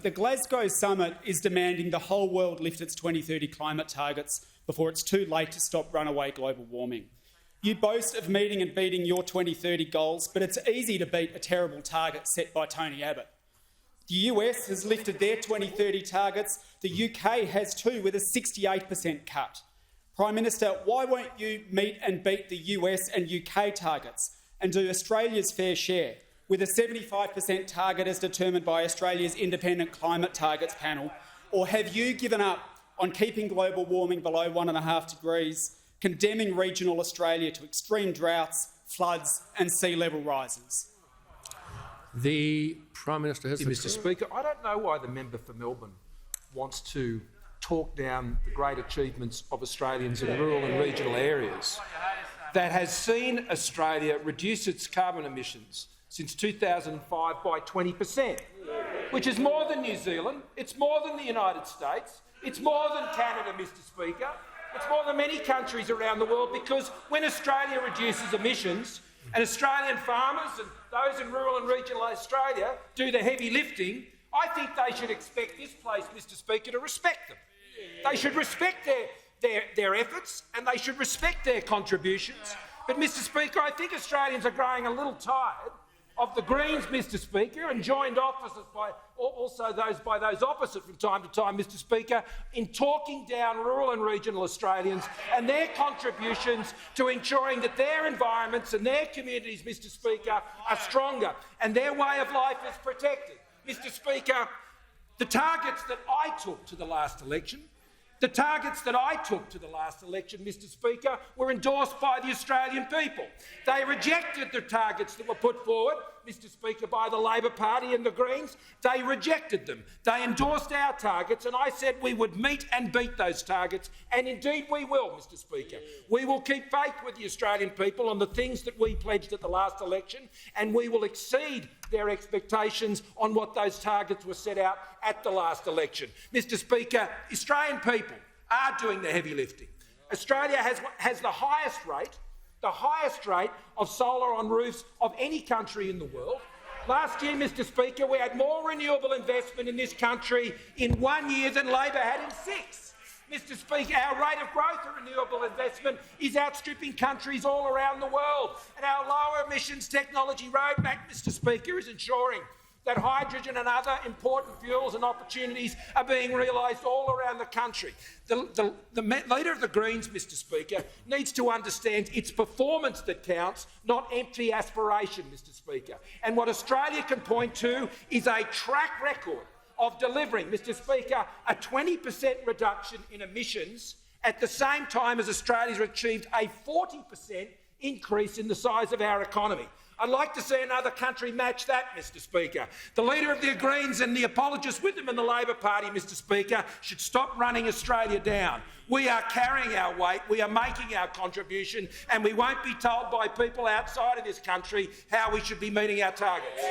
The Glasgow summit is demanding the whole world lift its 2030 climate targets before it's too late to stop runaway global warming. You boast of meeting and beating your 2030 goals, but it's easy to beat a terrible target set by Tony Abbott. The US has lifted their 2030 targets. The UK has too, with a 68% cut. Prime Minister, why won't you meet and beat the US and UK targets and do Australia's fair share, with a 75% target as determined by Australia's Independent Climate Targets Panel? Or have you given up on keeping global warming below 1.5 degrees, condemning regional Australia to extreme droughts, floods and sea level rises? The Prime Minister has the Mr. Speaker, I don't know why the member for Melbourne wants to talk down the great achievements of Australians in rural and regional areas that has seen Australia reduce its carbon emissions since 2005 by 20%, which is more than New Zealand, it's more than the United States, it's more than Canada, Mr. Speaker, it's more than many countries around the world, because when Australia reduces emissions and Australian farmers and those in rural and regional Australia do the heavy lifting, I think they should expect this place, Mr. Speaker, to respect them. They should respect their efforts and they should respect their contributions. But, Mr. Speaker, I think Australians are growing a little tired of the Greens, Mr. Speaker, and joined officers by also those opposite from time to time, Mr. Speaker, in talking down rural and regional Australians and their contributions to ensuring that their environments and their communities, Mr. Speaker, are stronger and their way of life is protected. Mr. Speaker, the targets that I took to the last election, Mr. Speaker, were endorsed by the Australian people. They rejected the targets that were put forward, Mr. Speaker, by the Labor Party and the Greens. They rejected them. They endorsed our targets, and I said we would meet and beat those targets, and indeed we will, Mr. Speaker. We will keep faith with the Australian people on the things that we pledged at the last election, and we will exceed their expectations on what those targets were set out at the last election. Mr. Speaker, Australian people are doing the heavy lifting. Australia has the highest rate of solar on roofs of any country in the world. Last year, Mr. Speaker, we had more renewable investment in this country in 1 year than Labor had in 6. Mr. Speaker, our rate of growth of renewable investment is outstripping countries all around the world, and our lower emissions technology roadmap, Mr. Speaker, is ensuring that hydrogen and other important fuels and opportunities are being realised all around the country. The Leader of the Greens, Mr. Speaker, needs to understand it's performance that counts, not empty aspiration, Mr. Speaker. And what Australia can point to is a track record of delivering, Mr. Speaker, a 20% reduction in emissions at the same time as Australia's achieved a 40% increase in the size of our economy. I'd like to see another country match that, Mr. Speaker. The Leader of the Greens and the apologists with him in the Labor Party, Mr. Speaker, should stop running Australia down. We are carrying our weight, we are making our contribution, and we won't be told by people outside of this country how we should be meeting our targets.